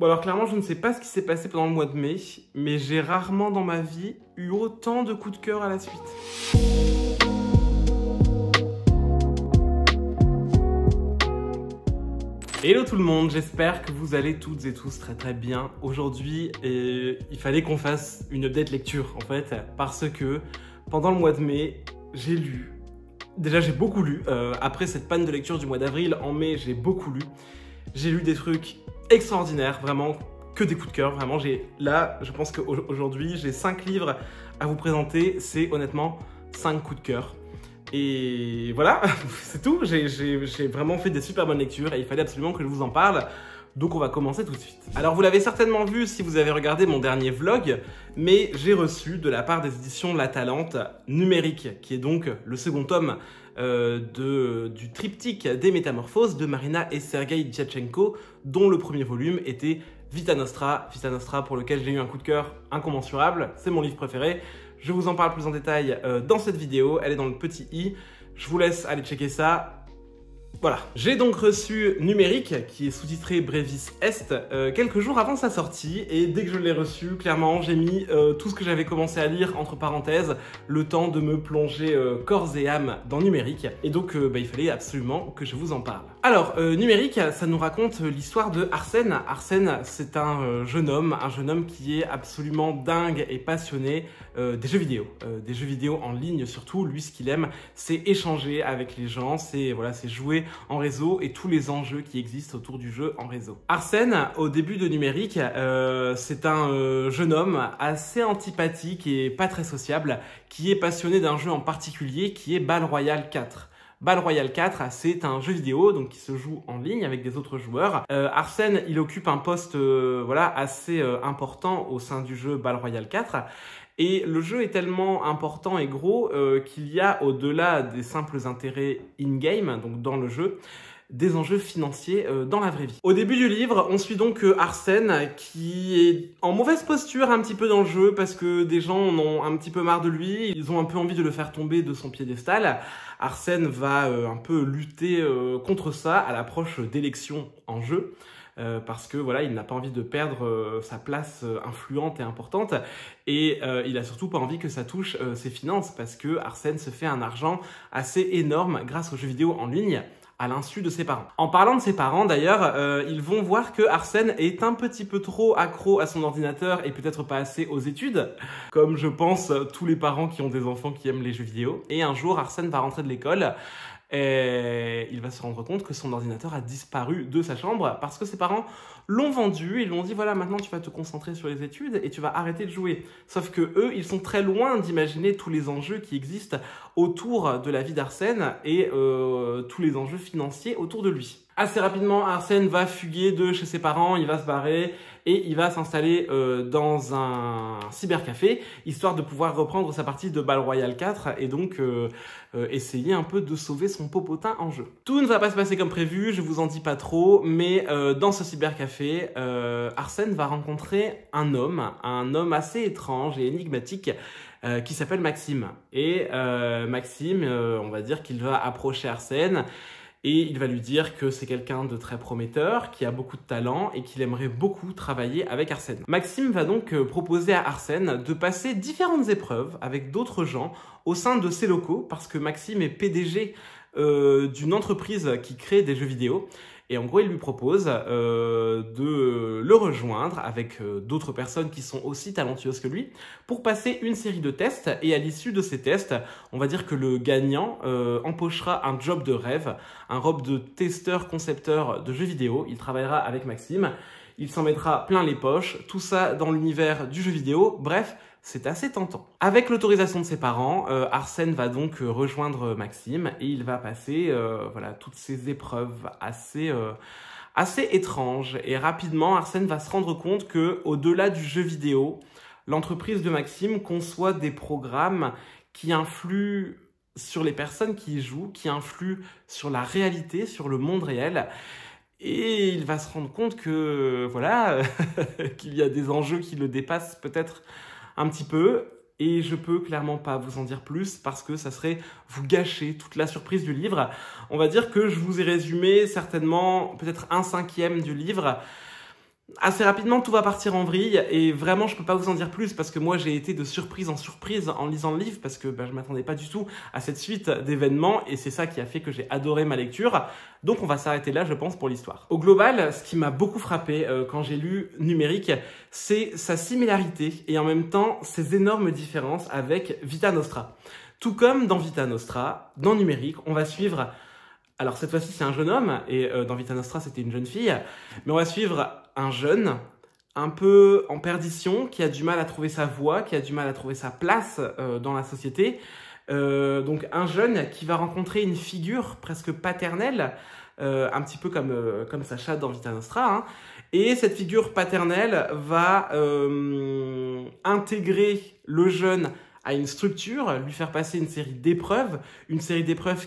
Bon alors clairement je ne sais pas ce qui s'est passé pendant le mois de mai, mais j'ai rarement dans ma vie eu autant de coups de cœur à la suite. Hello tout le monde, j'espère que vous allez toutes et tous très bien. Aujourd'hui, il fallait qu'on fasse une update lecture en fait, parce que pendant le mois de mai, j'ai lu. Déjà j'ai beaucoup lu, après cette panne de lecture du mois d'avril, en mai j'ai beaucoup lu. J'ai lu des trucs extraordinaires, vraiment que des coups de cœur, vraiment. Là, je pense qu'aujourd'hui, j'ai 5 livres à vous présenter, c'est honnêtement 5 coups de cœur. Et voilà, c'est tout, j'ai vraiment fait des super bonnes lectures et il fallait absolument que je vous en parle. Donc on va commencer tout de suite. Alors vous l'avez certainement vu si vous avez regardé mon dernier vlog, mais j'ai reçu de la part des éditions La Talente Numérique, qui est donc le second tome du triptyque des Métamorphoses de Marina et Sergueï Djatchenko, dont le premier volume était Vita Nostra. Vita Nostra pour lequel j'ai eu un coup de cœur incommensurable, c'est mon livre préféré. Je vous en parle plus en détail dans cette vidéo, elle est dans le petit i. Je vous laisse aller checker ça. Voilà, j'ai donc reçu Numérique, qui est sous-titré Brevis Est, quelques jours avant sa sortie, et dès que je l'ai reçu, clairement, j'ai mis tout ce que j'avais commencé à lire entre parenthèses, le temps de me plonger corps et âme dans Numérique, et donc il fallait absolument que je vous en parle. Alors, Numérique, ça nous raconte l'histoire de Arsène. Arsène, c'est un jeune homme qui est absolument dingue et passionné des jeux vidéo en ligne surtout. Lui, ce qu'il aime, c'est échanger avec les gens, c'est jouer en réseau et tous les enjeux qui existent autour du jeu en réseau. Arsène, au début de Numérique, c'est un jeune homme assez antipathique et pas très sociable, qui est passionné d'un jeu en particulier qui est Battle Royale 4. Battle Royale 4, c'est un jeu vidéo donc qui se joue en ligne avec des autres joueurs. Arsène, il occupe un poste assez important au sein du jeu Battle Royale 4. Et le jeu est tellement important et gros qu'il y a, au-delà des simples intérêts in-game, donc dans le jeu, des enjeux financiers dans la vraie vie. Au début du livre, on suit donc Arsène qui est en mauvaise posture un petit peu dans le jeu parce que des gens en ont un petit peu marre de lui, ils ont un peu envie de le faire tomber de son piédestal. Arsène va un peu lutter contre ça à l'approche d'élections en jeu. Parce que voilà, il n'a pas envie de perdre sa place influente et importante, et il a surtout pas envie que ça touche ses finances, parce que Arsène se fait un argent assez énorme grâce aux jeux vidéo en ligne, à l'insu de ses parents. En parlant de ses parents d'ailleurs, ils vont voir que Arsène est un petit peu trop accro à son ordinateur et peut-être pas assez aux études, comme je pense tous les parents qui ont des enfants qui aiment les jeux vidéo. Et un jour, Arsène va rentrer de l'école et il va se rendre compte que son ordinateur a disparu de sa chambre parce que ses parents l'ont vendu et lui ont dit voilà, maintenant tu vas te concentrer sur les études et tu vas arrêter de jouer. Sauf que eux, ils sont très loin d'imaginer tous les enjeux qui existent autour de la vie d'Arsène et tous les enjeux financiers autour de lui. Assez rapidement, Arsène va fuguer de chez ses parents, il va se barrer et il va s'installer dans un cybercafé, histoire de pouvoir reprendre sa partie de Battle Royale 4 et donc essayer un peu de sauver son popotin en jeu. Tout ne va pas se passer comme prévu, je vous en dis pas trop, mais dans ce cybercafé, Arsène va rencontrer un homme assez étrange et énigmatique qui s'appelle Maxime. Et Maxime, on va dire qu'il va approcher Arsène, et il va lui dire que c'est quelqu'un de très prometteur, qui a beaucoup de talent et qu'il aimerait beaucoup travailler avec Arsène. Maxime va donc proposer à Arsène de passer différentes épreuves avec d'autres gens au sein de ses locaux, parce que Maxime est PDG d'une entreprise qui crée des jeux vidéo. Et en gros, il lui propose de le rejoindre avec d'autres personnes qui sont aussi talentueuses que lui pour passer une série de tests. Et à l'issue de ces tests, on va dire que le gagnant empochera un job de rêve, un job de testeur-concepteur de jeux vidéo. Il travaillera avec Maxime, il s'en mettra plein les poches, tout ça dans l'univers du jeu vidéo. Bref, c'est assez tentant. Avec l'autorisation de ses parents, Arsène va donc rejoindre Maxime et il va passer toutes ces épreuves assez étranges. Et rapidement, Arsène va se rendre compte que, au-delà du jeu vidéo, l'entreprise de Maxime conçoit des programmes qui influent sur les personnes qui y jouent, qui influent sur la réalité, sur le monde réel. Et il va se rendre compte que, qu'il y a des enjeux qui le dépassent peut-être un petit peu, et je peux clairement pas vous en dire plus parce que ça serait vous gâcher toute la surprise du livre. On va dire que je vous ai résumé certainement peut-être 1/5 du livre. Assez rapidement, tout va partir en vrille et vraiment, je peux pas vous en dire plus parce que moi, j'ai été de surprise en surprise en lisant le livre parce que je m'attendais pas du tout à cette suite d'événements et c'est ça qui a fait que j'ai adoré ma lecture. Donc, on va s'arrêter là, je pense, pour l'histoire. Au global, ce qui m'a beaucoup frappé quand j'ai lu Numérique, c'est sa similarité et en même temps, ses énormes différences avec Vita Nostra. Tout comme dans Vita Nostra, dans Numérique, on va suivre... Alors cette fois-ci c'est un jeune homme et dans Vita Nostra c'était une jeune fille, mais on va suivre un jeune un peu en perdition qui a du mal à trouver sa voie, qui a du mal à trouver sa place dans la société. Donc un jeune qui va rencontrer une figure presque paternelle, un petit peu comme Sacha dans Vita Nostra, hein. Et cette figure paternelle va intégrer le jeune à une structure, lui faire passer une série d'épreuves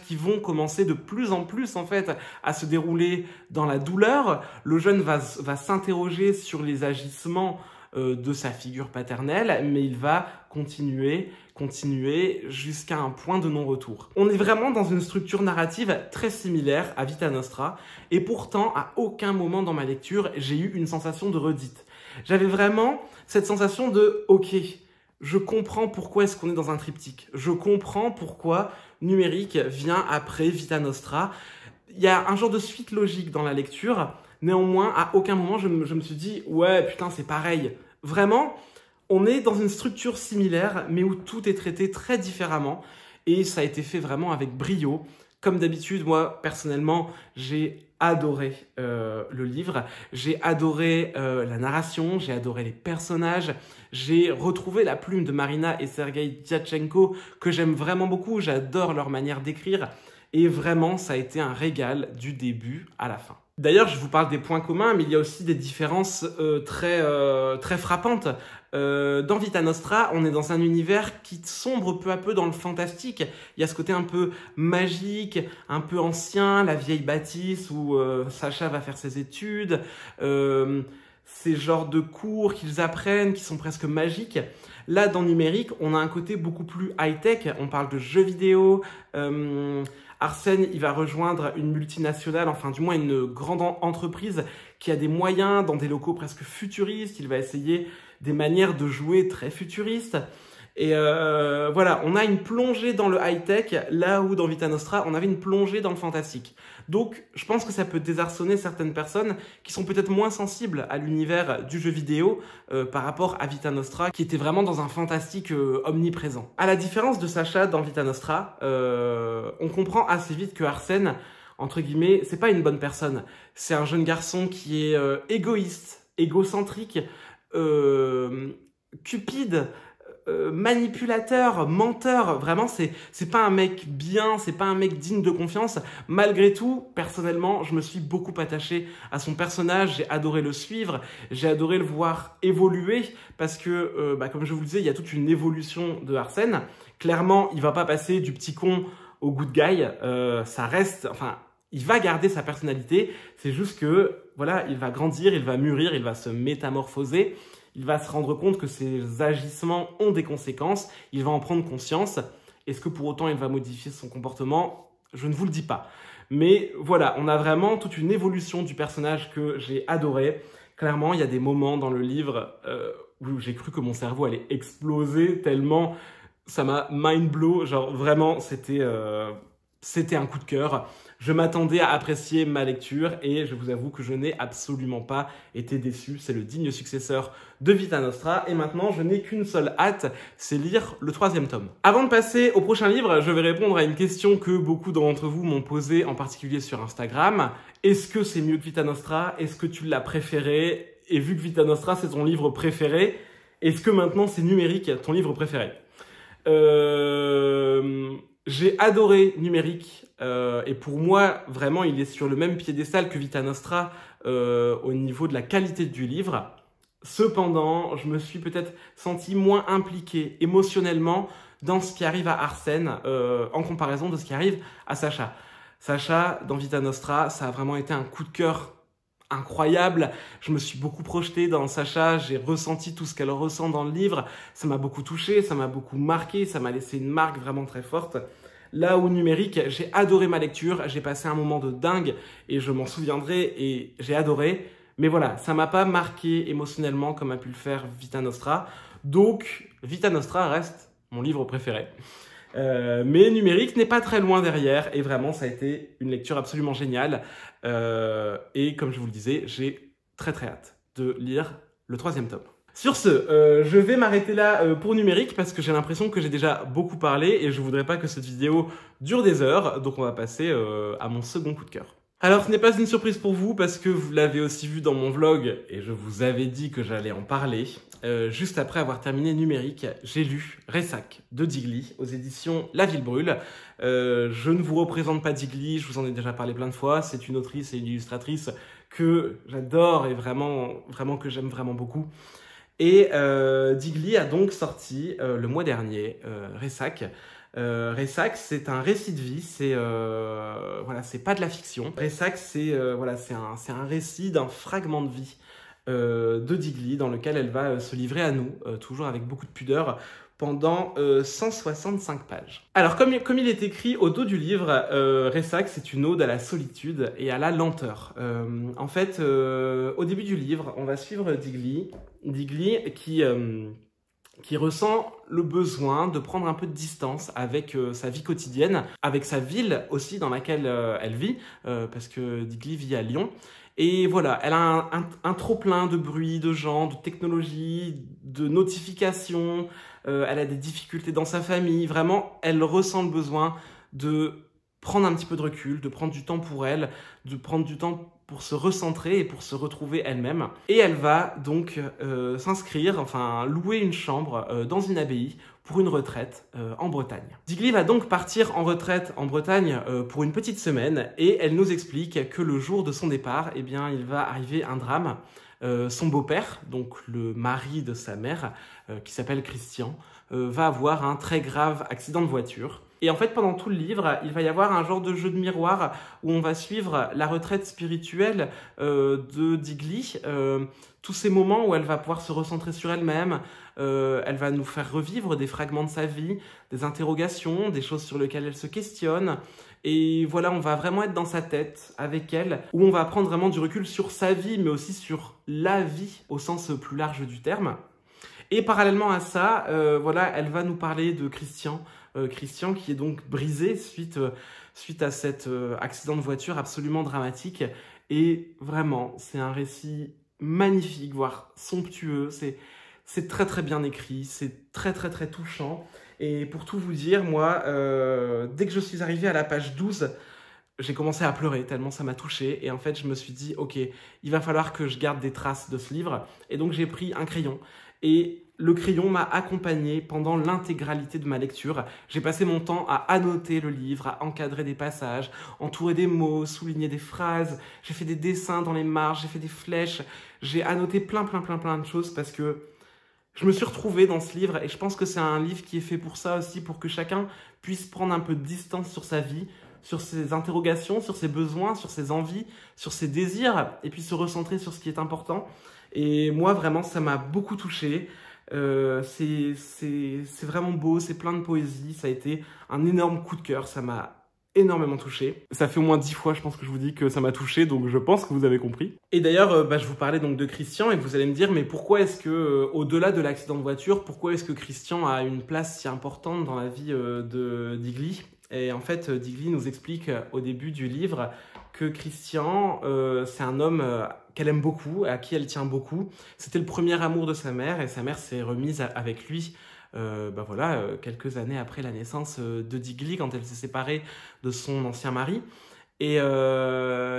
qui vont commencer de plus en plus en fait à se dérouler dans la douleur. Le jeune va s'interroger sur les agissements de sa figure paternelle, mais il va continuer jusqu'à un point de non-retour. On est vraiment dans une structure narrative très similaire à Vita Nostra, et pourtant, à aucun moment dans ma lecture, j'ai eu une sensation de redite. J'avais vraiment cette sensation de « ok ». Je comprends pourquoi est-ce qu'on est dans un triptyque. Je comprends pourquoi Numérique vient après Vita Nostra. Il y a un genre de suite logique dans la lecture. Néanmoins, à aucun moment, je me suis dit « ouais, putain, c'est pareil ». Vraiment, on est dans une structure similaire, mais où tout est traité très différemment. Et ça a été fait vraiment avec brio. Comme d'habitude, moi, personnellement, j'ai adoré le livre, j'ai adoré la narration, j'ai adoré les personnages, j'ai retrouvé la plume de Marina et Sergei Diatchenko que j'aime vraiment beaucoup, j'adore leur manière d'écrire et vraiment ça a été un régal du début à la fin. D'ailleurs, je vous parle des points communs, mais il y a aussi des différences très frappantes. Dans Vita Nostra, on est dans un univers qui sombre peu à peu dans le fantastique. Il y a ce côté un peu magique, un peu ancien, la vieille bâtisse où Sacha va faire ses études, ces genres de cours qu'ils apprennent qui sont presque magiques. Là, dans Numérique, on a un côté beaucoup plus high-tech. On parle de jeux vidéo. Arsène, il va rejoindre une multinationale, enfin du moins une grande entreprise qui a des moyens dans des locaux presque futuristes. Il va essayer des manières de jouer très futuristes. Et voilà, on a une plongée dans le high-tech, là où dans Vita Nostra, on avait une plongée dans le fantastique. Donc, je pense que ça peut désarçonner certaines personnes qui sont peut-être moins sensibles à l'univers du jeu vidéo par rapport à Vita Nostra, qui était vraiment dans un fantastique omniprésent. À la différence de Sacha dans Vita Nostra, on comprend assez vite que Arsène, entre guillemets, c'est pas une bonne personne. C'est un jeune garçon qui est égoïste, égocentrique, cupide, manipulateur, menteur. Vraiment, c'est pas un mec bien, c'est pas un mec digne de confiance. Malgré tout, personnellement, je me suis beaucoup attaché à son personnage. J'ai adoré le suivre, j'ai adoré le voir évoluer parce que, comme je vous le disais, il y a toute une évolution de Arsène. Clairement, il va pas passer du petit con au good guy. Ça reste, enfin, il va garder sa personnalité. C'est juste que, voilà, il va grandir, il va mûrir, il va se métamorphoser. Il va se rendre compte que ses agissements ont des conséquences, il va en prendre conscience. Est-ce que pour autant il va modifier son comportement? Je ne vous le dis pas. Mais voilà, on a vraiment toute une évolution du personnage que j'ai adoré. Clairement, il y a des moments dans le livre où j'ai cru que mon cerveau allait exploser tellement ça m'a mind blow. Genre vraiment, c'était un coup de cœur. Je m'attendais à apprécier ma lecture et je vous avoue que je n'ai absolument pas été déçu. C'est le digne successeur de Vita Nostra et maintenant je n'ai qu'une seule hâte, c'est lire le 3e tome. Avant de passer au prochain livre, je vais répondre à une question que beaucoup d'entre vous m'ont posée, en particulier sur Instagram. Est-ce que c'est mieux que Vita Nostra? Est-ce que tu l'as préféré? Et vu que Vita Nostra c'est ton livre préféré, est-ce que maintenant c'est Numérique ton livre préféré? J'ai adoré Numérique et pour moi, vraiment, il est sur le même piédestal que Vita Nostra au niveau de la qualité du livre. Cependant, je me suis peut-être senti moins impliqué émotionnellement dans ce qui arrive à Arsène en comparaison de ce qui arrive à Sacha. Sacha, dans Vita Nostra, ça a vraiment été un coup de cœur incroyable. Je me suis beaucoup projeté dans Sacha, j'ai ressenti tout ce qu'elle ressent dans le livre. Ça m'a beaucoup touché, ça m'a beaucoup marqué, ça m'a laissé une marque vraiment très forte. Là où Numérique, j'ai adoré ma lecture, j'ai passé un moment de dingue et je m'en souviendrai et j'ai adoré. Mais voilà, ça m'a pas marqué émotionnellement comme a pu le faire Vita Nostra. Donc, Vita Nostra reste mon livre préféré. Mais Numérique n'est pas très loin derrière. Et vraiment, ça a été une lecture absolument géniale. Et comme je vous le disais, j'ai très très hâte de lire le 3e tome. Sur ce, je vais m'arrêter là pour Numérique parce que j'ai l'impression que j'ai déjà beaucoup parlé et je voudrais pas que cette vidéo dure des heures. Donc on va passer à mon second coup de cœur. Alors ce n'est pas une surprise pour vous parce que vous l'avez aussi vu dans mon vlog et je vous avais dit que j'allais en parler. Juste après avoir terminé Numérique, j'ai lu Ressac de Digli aux éditions La Ville Brûle. Je ne vous représente pas Digli, je vous en ai déjà parlé plein de fois. C'est une autrice et une illustratrice que j'adore et vraiment que j'aime vraiment beaucoup. Et Digli a donc sorti le mois dernier Ressac. Ressac, c'est un récit de vie, voilà, c'est pas de la fiction. Ressac, voilà, c'est un récit d'un fragment de vie de Digli dans lequel elle va se livrer à nous, toujours avec beaucoup de pudeur, pendant 165 pages. Alors, comme il est écrit au dos du livre, Ressac, c'est une ode à la solitude et à la lenteur. En fait, au début du livre, on va suivre Digli qui ressent le besoin de prendre un peu de distance avec sa vie quotidienne, avec sa ville aussi dans laquelle elle vit, parce que Digli vit à Lyon. Et voilà, elle a un trop-plein de bruit, de gens, de technologies, de notifications, elle a des difficultés dans sa famille. Vraiment, elle ressent le besoin de prendre un petit peu de recul, de prendre du temps pour elle, de prendre du temps pour se recentrer et pour se retrouver elle-même. Et elle va donc s'inscrire, enfin louer une chambre dans une abbaye pour une retraite en Bretagne. Digli va donc partir en retraite en Bretagne pour une petite semaine et elle nous explique que le jour de son départ, eh bien, il va arriver un drame. Son beau-père, donc le mari de sa mère, qui s'appelle Christian, va avoir un très grave accident de voiture. Et en fait, pendant tout le livre, il va y avoir un genre de jeu de miroir où on va suivre la retraite spirituelle de Digli, tous ces moments où elle va pouvoir se recentrer sur elle-même, elle va nous faire revivre des fragments de sa vie, des interrogations, des choses sur lesquelles elle se questionne. Et voilà, on va vraiment être dans sa tête avec elle, où on va prendre vraiment du recul sur sa vie, mais aussi sur la vie au sens plus large du terme. Et parallèlement à ça, voilà, elle va nous parler de Christian, Christian qui est donc brisé suite à cet accident de voiture absolument dramatique. Et vraiment, c'est un récit magnifique, voire somptueux. C'est très très bien écrit, c'est très touchant. Et pour tout vous dire, moi, dès que je suis arrivée à la page 12, j'ai commencé à pleurer tellement ça m'a touché. Et en fait, je me suis dit, ok, il va falloir que je garde des traces de ce livre. Et donc, j'ai pris un crayon. Et le crayon m'a accompagné pendant l'intégralité de ma lecture. J'ai passé mon temps à annoter le livre, à encadrer des passages, entourer des mots, souligner des phrases. J'ai fait des dessins dans les marges, j'ai fait des flèches. J'ai annoté plein de choses parce que je me suis retrouvée dans ce livre et je pense que c'est un livre qui est fait pour ça aussi, pour que chacun puisse prendre un peu de distance sur sa vie, sur ses interrogations, sur ses besoins, sur ses envies, sur ses désirs, et puis se recentrer sur ce qui est important. Et moi, vraiment, ça m'a beaucoup touchée. C'est vraiment beau, c'est plein de poésie. Ça a été un énorme coup de cœur, ça m'a énormément touché. Ça fait au moins 10 fois, je pense que je vous dis que ça m'a touché, donc je pense que vous avez compris. Et d'ailleurs, je vous parlais donc de Christian, et vous allez me dire, mais pourquoi est-ce que, au-delà de l'accident de voiture, pourquoi est-ce que Christian a une place si importante dans la vie de Digli? Et en fait, Digli nous explique au début du livre que Christian, c'est un homme qu'elle aime beaucoup, à qui elle tient beaucoup. C'était le premier amour de sa mère, et sa mère s'est remise avec lui voilà, quelques années après la naissance de Digli, quand elle s'est séparée de son ancien mari. Et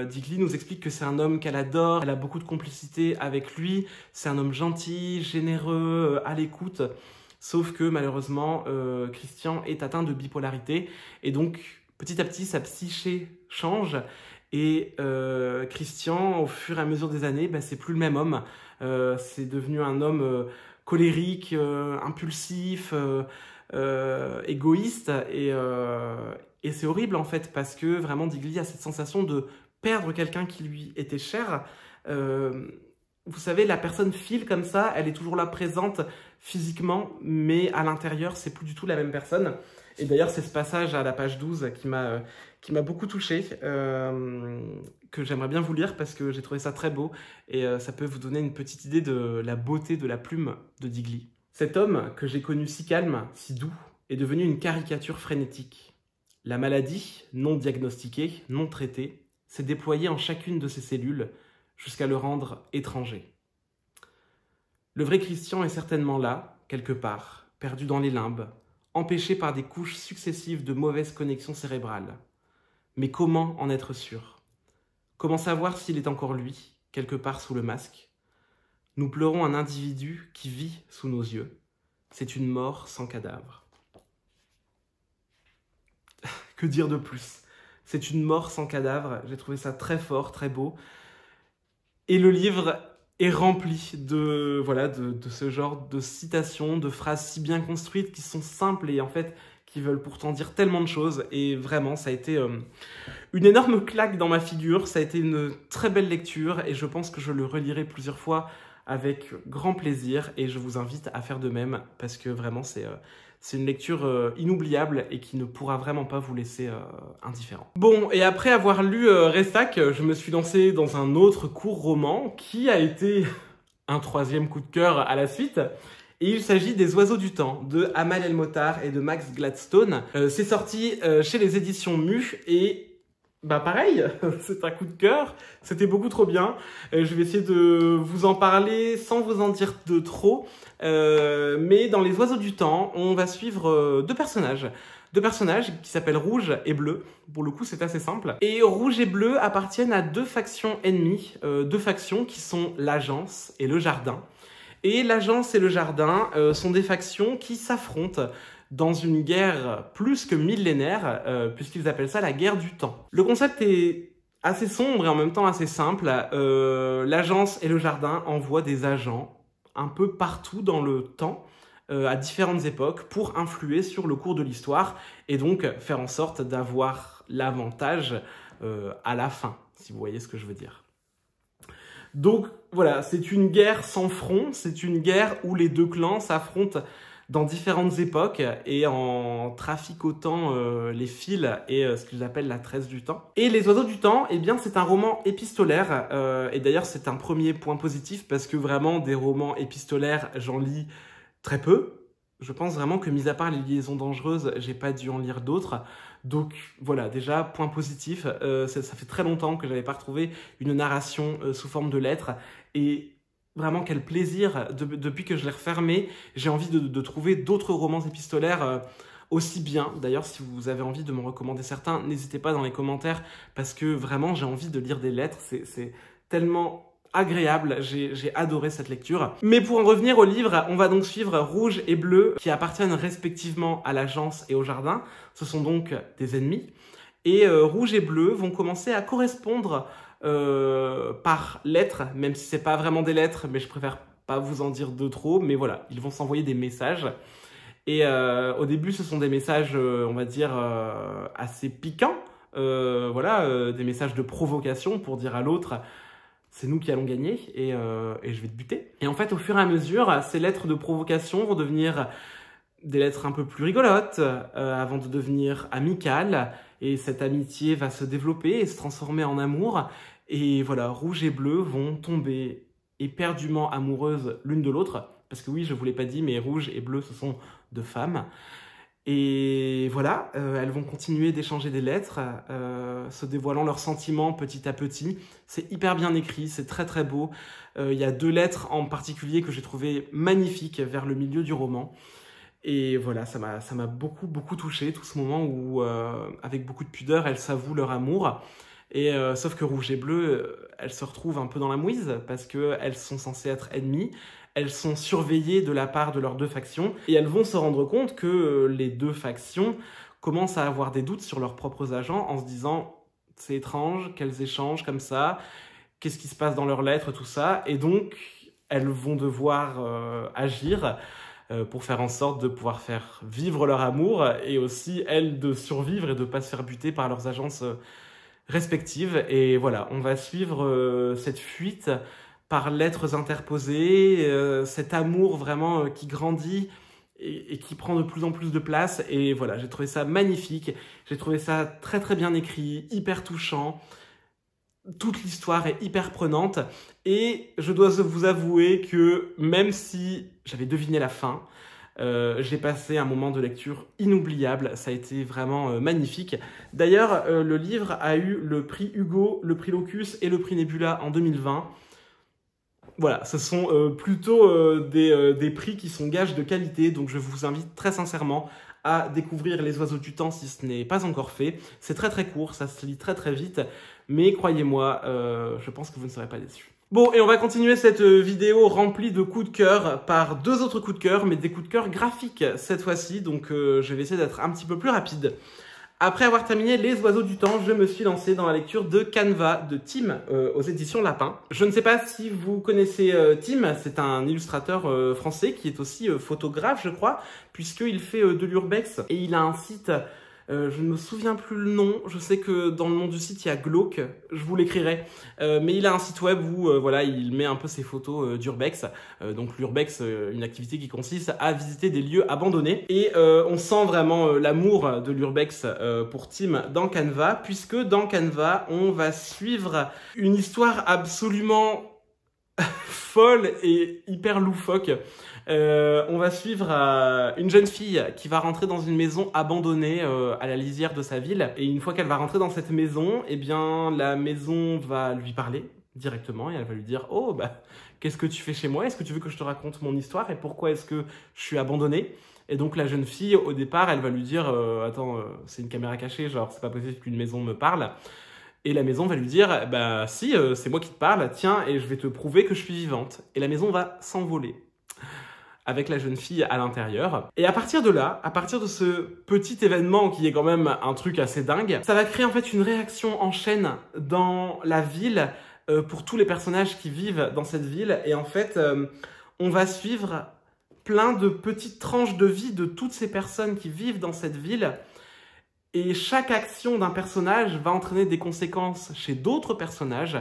Digli nous explique que c'est un homme qu'elle adore, elle a beaucoup de complicité avec lui, c'est un homme gentil, généreux, à l'écoute. Sauf que malheureusement, Christian est atteint de bipolarité, et donc petit à petit, sa psyché change. Et Christian, au fur et à mesure des années, c'est plus le même homme. C'est devenu un homme colérique, impulsif, égoïste. Et c'est horrible en fait, parce que vraiment Digli a cette sensation de perdre quelqu'un qui lui était cher. Vous savez, la personne file comme ça, elle est toujours là présente physiquement, mais à l'intérieur, c'est plus du tout la même personne. Et d'ailleurs, c'est ce passage à la page 12 qui m'a beaucoup touché, que j'aimerais bien vous lire parce que j'ai trouvé ça très beau et ça peut vous donner une petite idée de la beauté de la plume de Digli. Cet homme que j'ai connu si calme, si doux, est devenu une caricature frénétique. La maladie, non diagnostiquée, non traitée, s'est déployée en chacune de ses cellules jusqu'à le rendre étranger. Le vrai Christian est certainement là, quelque part, perdu dans les limbes, empêché par des couches successives de mauvaises connexions cérébrales. Mais comment en être sûr? Comment savoir s'il est encore lui, quelque part sous le masque? Nous pleurons un individu qui vit sous nos yeux. C'est une mort sans cadavre. Que dire de plus? C'est une mort sans cadavre. J'ai trouvé ça très fort, très beau. Et le livre est rempli de ce genre de citations, de phrases si bien construites qui sont simples et en fait qui veulent pourtant dire tellement de choses. Et vraiment, ça a été une énorme claque dans ma figure. Ça a été une très belle lecture et je pense que je le relirai plusieurs fois avec grand plaisir. Et je vous invite à faire de même parce que vraiment, c'est une lecture inoubliable et qui ne pourra vraiment pas vous laisser indifférent. Bon, et après avoir lu Ressac, je me suis lancé dans un autre court roman qui a été un troisième coup de cœur à la suite. Et il s'agit des Oiseaux du temps de Amal El-Mohtar et de Max Gladstone. C'est sorti chez les éditions Mu et bah pareil, c'est un coup de cœur, c'était beaucoup trop bien. Je vais essayer de vous en parler sans vous en dire de trop. Mais dans Les Oiseaux du temps, on va suivre deux personnages qui s'appellent Rouge et Bleu. Pour le coup, c'est assez simple. Et Rouge et Bleu appartiennent à deux factions ennemies, deux factions qui sont l'Agence et le Jardin. Et l'Agence et le Jardin sont des factions qui s'affrontent dans une guerre plus que millénaire, puisqu'ils appellent ça la guerre du temps. Le concept est assez sombre et en même temps assez simple. L'Agence et le Jardin envoient des agents un peu partout dans le temps, à différentes époques, pour influer sur le cours de l'histoire et donc faire en sorte d'avoir l'avantage à la fin, si vous voyez ce que je veux dire. Donc voilà, c'est une guerre sans front, c'est une guerre où les deux clans s'affrontent dans différentes époques et en traficotant les fils et ce qu'ils appellent la tresse du temps. Et Les Oiseaux du temps, eh bien c'est un roman épistolaire et d'ailleurs c'est un premier point positif parce que vraiment des romans épistolaires, j'en lis très peu. Je pense vraiment que mis à part Les Liaisons dangereuses, j'ai pas dû en lire d'autres. Donc voilà, déjà, point positif, ça fait très longtemps que j'avais pas retrouvé une narration sous forme de lettres et vraiment, quel plaisir, depuis que je l'ai refermé, j'ai envie de trouver d'autres romans épistolaires aussi bien. D'ailleurs, si vous avez envie de me recommander certains, n'hésitez pas dans les commentaires, parce que vraiment, j'ai envie de lire des lettres, c'est tellement agréable, j'ai adoré cette lecture. Mais pour en revenir au livre, on va donc suivre Rouge et Bleu, qui appartiennent respectivement à l'Agence et au Jardin. Ce sont donc des ennemis. Et Rouge et Bleu vont commencer à correspondre par lettres, même si c'est pas vraiment des lettres, mais je préfère pas vous en dire de trop, mais voilà, ils vont s'envoyer des messages. Et au début, ce sont des messages, on va dire, assez piquants, des messages de provocation pour dire à l'autre c'est nous qui allons gagner et je vais te buter. Et en fait, au fur et à mesure, ces lettres de provocation vont devenir des lettres un peu plus rigolotes avant de devenir amicales. Et cette amitié va se développer et se transformer en amour. Et voilà, Rouge et Bleu vont tomber éperdument amoureuses l'une de l'autre. Parce que oui, je ne vous l'ai pas dit, mais Rouge et Bleu, ce sont deux femmes. Et voilà, elles vont continuer d'échanger des lettres, se dévoilant leurs sentiments petit à petit. C'est hyper bien écrit, c'est très très beau. Il y a deux lettres en particulier que j'ai trouvées magnifiques vers le milieu du roman. Et voilà, ça m'a beaucoup touché, tout ce moment où, avec beaucoup de pudeur, elles s'avouent leur amour. Et sauf que Rouge et Bleu, elles se retrouvent un peu dans la mouise parce qu'elles sont censées être ennemies. Elles sont surveillées de la part de leurs deux factions et elles vont se rendre compte que les deux factions commencent à avoir des doutes sur leurs propres agents en se disant « c'est étrange qu'elles échangent comme ça, qu'est-ce qui se passe dans leurs lettres, tout ça ?» Et donc, elles vont devoir agir pour faire en sorte de pouvoir faire vivre leur amour et aussi, elles, de survivre et de ne pas se faire buter par leurs agences respectives. Et voilà, on va suivre cette fuite par lettres interposées, cet amour vraiment qui grandit et qui prend de plus en plus de place. Et voilà, j'ai trouvé ça magnifique, j'ai trouvé ça très très bien écrit, hyper touchant. Toute l'histoire est hyper prenante et je dois vous avouer que même si j'avais deviné la fin, j'ai passé un moment de lecture inoubliable. Ça a été vraiment magnifique. D'ailleurs, le livre a eu le prix Hugo, le prix Locus et le prix Nebula en 2020. Voilà, ce sont plutôt des prix qui sont gages de qualité, donc je vous invite très sincèrement à découvrir Les Oiseaux du Temps si ce n'est pas encore fait. C'est très très court, ça se lit très très vite, mais croyez-moi, je pense que vous ne serez pas déçus. Bon, et on va continuer cette vidéo remplie de coups de cœur par deux autres coups de cœur, mais des coups de cœur graphiques cette fois-ci, donc je vais essayer d'être un petit peu plus rapide. Après avoir terminé Les Oiseaux du Temps, je me suis lancé dans la lecture de Canva de Tim aux éditions Lapin. Je ne sais pas si vous connaissez Tim, c'est un illustrateur français qui est aussi photographe, je crois, puisqu'il fait de l'urbex et il a un site, je ne me souviens plus le nom, je sais que dans le nom du site il y a Glauque, je vous l'écrirai, mais il a un site web où voilà, il met un peu ses photos d'urbex, donc l'urbex, une activité qui consiste à visiter des lieux abandonnés, et on sent vraiment l'amour de l'urbex pour Tim dans Canva, puisque dans Canva on va suivre une histoire absolument folle et hyper loufoque. On va suivre une jeune fille qui va rentrer dans une maison abandonnée à la lisière de sa ville. Et une fois qu'elle va rentrer dans cette maison, eh bien, la maison va lui parler directement et elle va lui dire « Oh, bah, qu'est-ce que tu fais chez moi? Est-ce que tu veux que je te raconte mon histoire et pourquoi est-ce que je suis abandonnée ?» Et donc la jeune fille, au départ, elle va lui dire « Attends, c'est une caméra cachée, genre c'est pas possible qu'une maison me parle. » Et la maison va lui dire « Bah si, c'est moi qui te parle, tiens, et je vais te prouver que je suis vivante. » Et la maison va s'envoler avec la jeune fille à l'intérieur. Et à partir de là, à partir de ce petit événement qui est quand même un truc assez dingue, ça va créer en fait une réaction en chaîne dans la ville pour tous les personnages qui vivent dans cette ville. Et en fait, on va suivre plein de petites tranches de vie de toutes ces personnes qui vivent dans cette ville. Et chaque action d'un personnage va entraîner des conséquences chez d'autres personnages,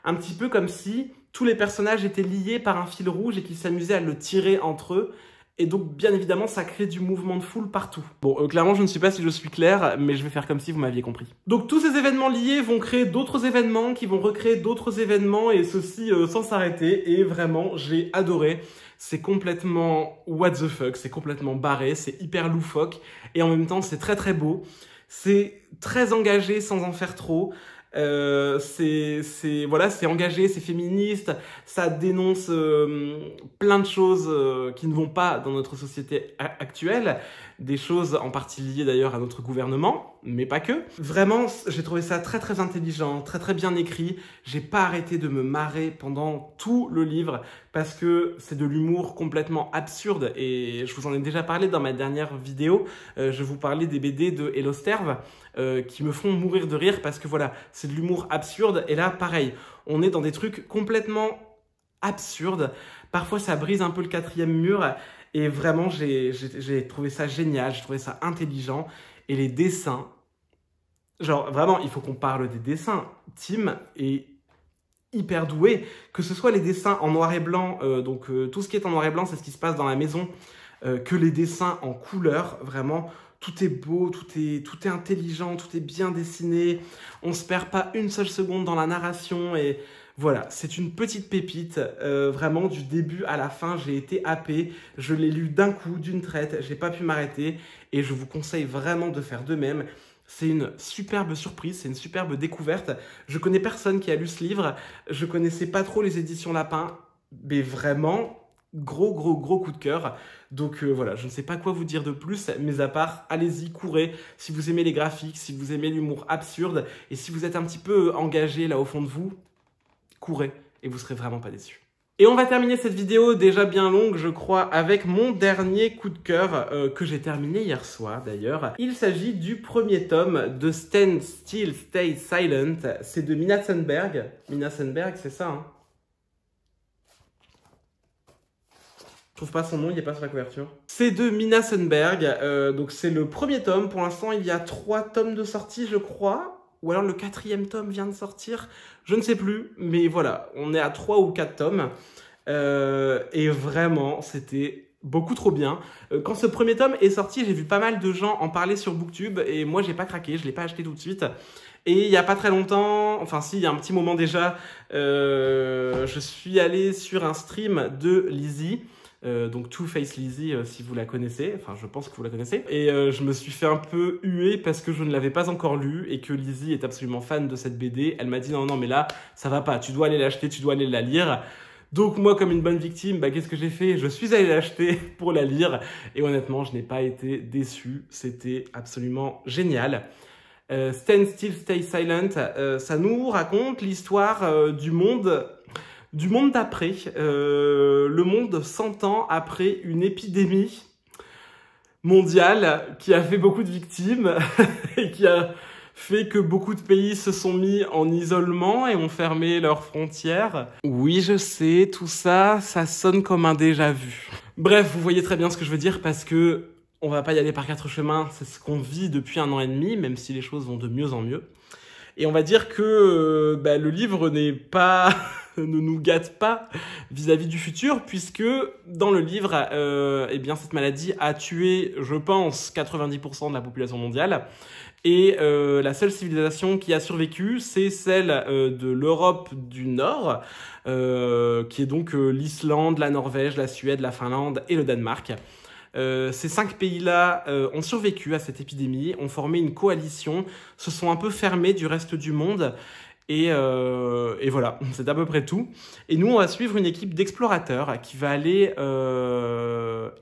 un petit peu comme si tous les personnages étaient liés par un fil rouge et qu'ils s'amusaient à le tirer entre eux. Et donc, bien évidemment, ça crée du mouvement de foule partout. Bon, clairement, je ne sais pas si je suis clair, mais je vais faire comme si vous m'aviez compris. Donc, tous ces événements liés vont créer d'autres événements qui vont recréer d'autres événements, et ceci sans s'arrêter. Et vraiment, j'ai adoré. C'est complètement what the fuck, c'est complètement barré, c'est hyper loufoque. Et en même temps, c'est très très beau. C'est très engagé sans en faire trop. Voilà, c'est engagé, c'est féministe, ça dénonce plein de choses qui ne vont pas dans notre société actuelle, des choses en partie liées d'ailleurs à notre gouvernement, mais pas que. Vraiment, j'ai trouvé ça très très intelligent, très très bien écrit. J'ai pas arrêté de me marrer pendant tout le livre parce que c'est de l'humour complètement absurde, et je vous en ai déjà parlé dans ma dernière vidéo. Je vous parlais des BD de Hello Sterve qui me font mourir de rire parce que voilà, c'est de l'humour absurde, et là pareil, on est dans des trucs complètement absurdes. Parfois ça brise un peu le quatrième mur, et vraiment j'ai trouvé ça génial, j'ai trouvé ça intelligent. Et les dessins, genre vraiment il faut qu'on parle des dessins. Tim est hyper doué, que ce soit les dessins en noir et blanc, tout ce qui est en noir et blanc c'est ce qui se passe dans la maison, que les dessins en couleur, vraiment tout est beau, tout est intelligent, tout est bien dessiné, on se perd pas une seule seconde dans la narration, et voilà, c'est une petite pépite, vraiment du début à la fin, j'ai été happé, je l'ai lu d'un coup, d'une traite, j'ai pas pu m'arrêter, et je vous conseille vraiment de faire de même. C'est une superbe surprise, c'est une superbe découverte. Je connais personne qui a lu ce livre, je connaissais pas trop les éditions Lapin, mais vraiment gros coup de cœur. Donc voilà, je ne sais pas quoi vous dire de plus, mais à part, allez-y, courez, si vous aimez les graphiques, si vous aimez l'humour absurde, et si vous êtes un petit peu engagé là au fond de vous, courez, et vous serez vraiment pas déçus. Et on va terminer cette vidéo déjà bien longue, je crois, avec mon dernier coup de cœur que j'ai terminé hier soir d'ailleurs. Il s'agit du premier tome de Stand Still, Stay Silent. C'est de Mina Sundberg. Mina Sundberg, c'est ça, hein? Je trouve pas son nom, il n'est pas sur la couverture. C'est de Mina Sundberg, donc c'est le premier tome. Pour l'instant, il y a 3 tomes de sortie, je crois. Ou alors le 4e tome vient de sortir, je ne sais plus, mais voilà, on est à 3 ou 4 tomes. Et vraiment, c'était beaucoup trop bien. Quand ce premier tome est sorti, j'ai vu pas mal de gens en parler sur Booktube et moi j'ai pas craqué, je l'ai pas acheté tout de suite. Et il y a pas très longtemps, enfin si, il y a un petit moment déjà, je suis allé sur un stream de Lizzie, donc Two Face Lizzie si vous la connaissez, enfin je pense que vous la connaissez. Et je me suis fait un peu huer parce que je ne l'avais pas encore lu et que Lizzie est absolument fan de cette BD. Elle m'a dit non mais là ça va pas, tu dois aller l'acheter, tu dois aller la lire. Donc moi, comme une bonne victime, qu'est-ce que j'ai fait? Je suis allé l'acheter pour la lire et honnêtement, je n'ai pas été déçu. C'était absolument génial. Stand Still, Stay Silent, ça nous raconte l'histoire du monde d'après. Le monde 100 ans après une épidémie mondiale qui a fait beaucoup de victimes et qui a fait que beaucoup de pays se sont mis en isolement et ont fermé leurs frontières. Oui, je sais, tout ça, ça sonne comme un déjà-vu. Bref, vous voyez très bien ce que je veux dire parce que on va pas y aller par quatre chemins, c'est ce qu'on vit depuis 1 an et demi, même si les choses vont de mieux en mieux. Et on va dire que le livre n'est pas... ne nous gâte pas vis-à-vis du futur, puisque dans le livre, eh bien, cette maladie a tué, je pense, 90% de la population mondiale. Et la seule civilisation qui a survécu, c'est celle de l'Europe du Nord, qui est donc l'Islande, la Norvège, la Suède, la Finlande et le Danemark. Ces 5 pays-là ont survécu à cette épidémie, ont formé une coalition, se sont un peu fermés du reste du monde. Et voilà, c'est à peu près tout. Et nous, on va suivre une équipe d'explorateurs qui va aller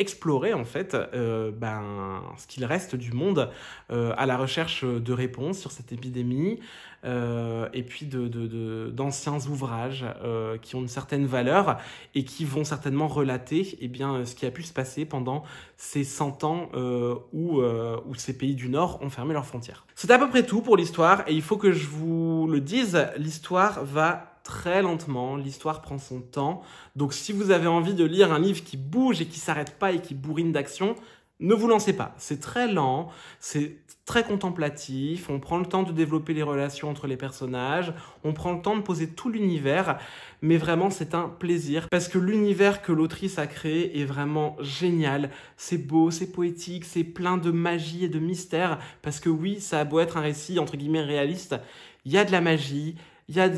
explorer en fait ce qu'il reste du monde à la recherche de réponses sur cette épidémie et puis d'anciens ouvrages qui ont une certaine valeur et qui vont certainement relater ce qui a pu se passer pendant ces 100 ans où ces pays du Nord ont fermé leurs frontières. C'est à peu près tout pour l'histoire et il faut que je vous le dise, l'histoire va très lentement, l'histoire prend son temps. Donc si vous avez envie de lire un livre qui bouge et qui s'arrête pas et qui bourrine d'action, ne vous lancez pas. C'est très lent, c'est très contemplatif, on prend le temps de développer les relations entre les personnages, on prend le temps de poser tout l'univers, mais vraiment c'est un plaisir parce que l'univers que l'autrice a créé est vraiment génial. C'est beau, c'est poétique, c'est plein de magie et de mystère parce que oui, ça a beau être un récit entre guillemets réaliste, il y a de la magie. Il y a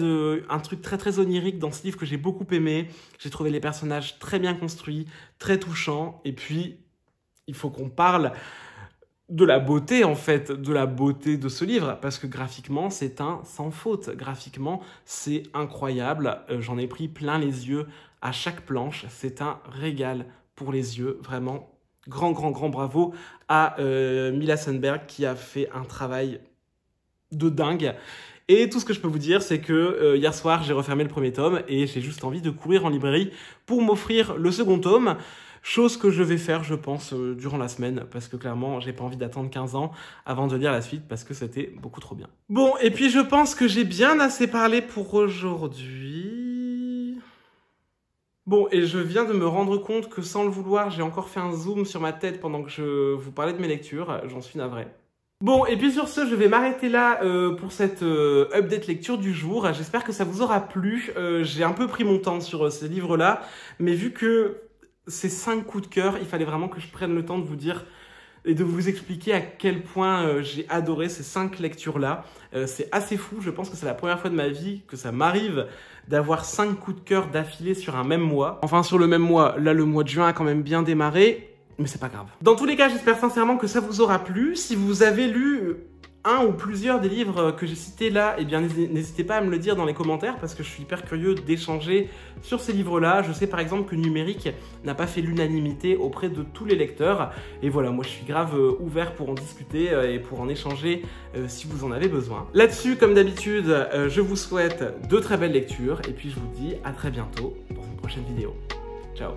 un truc très très onirique dans ce livre que j'ai beaucoup aimé. J'ai trouvé les personnages très bien construits, très touchants. Et puis, il faut qu'on parle de la beauté en fait, de la beauté de ce livre. Parce que graphiquement, c'est un sans faute. Graphiquement, c'est incroyable. J'en ai pris plein les yeux à chaque planche. C'est un régal pour les yeux. Vraiment, grand bravo à Mila Sundberg qui a fait un travail de dingue. Et tout ce que je peux vous dire, c'est que hier soir, j'ai refermé le premier tome et j'ai juste envie de courir en librairie pour m'offrir le second tome. Chose que je vais faire, je pense, durant la semaine, parce que clairement, j'ai pas envie d'attendre 15 ans avant de lire la suite, parce que c'était beaucoup trop bien. Bon, et puis je pense que j'ai bien assez parlé pour aujourd'hui. Bon, et je viens de me rendre compte que sans le vouloir, j'ai encore fait un zoom sur ma tête pendant que je vous parlais de mes lectures. J'en suis navré. Bon, et puis sur ce, je vais m'arrêter là pour cette update lecture du jour. J'espère que ça vous aura plu. J'ai un peu pris mon temps sur ces livres-là, mais vu que ces 5 coups de cœur, il fallait vraiment que je prenne le temps de vous dire et de vous expliquer à quel point j'ai adoré ces 5 lectures-là. C'est assez fou, je pense que c'est la première fois de ma vie que ça m'arrive d'avoir 5 coups de cœur d'affilée sur un même mois. Enfin, sur le même mois, là, le mois de juin a quand même bien démarré. Mais c'est pas grave. Dans tous les cas, j'espère sincèrement que ça vous aura plu. Si vous avez lu un ou plusieurs des livres que j'ai cités là, eh bien n'hésitez pas à me le dire dans les commentaires parce que je suis hyper curieux d'échanger sur ces livres-là. Je sais par exemple que Numérique n'a pas fait l'unanimité auprès de tous les lecteurs. Et voilà, moi je suis grave ouvert pour en discuter et pour en échanger si vous en avez besoin. Là-dessus, comme d'habitude, je vous souhaite de très belles lectures et puis je vous dis à très bientôt pour une prochaine vidéo. Ciao!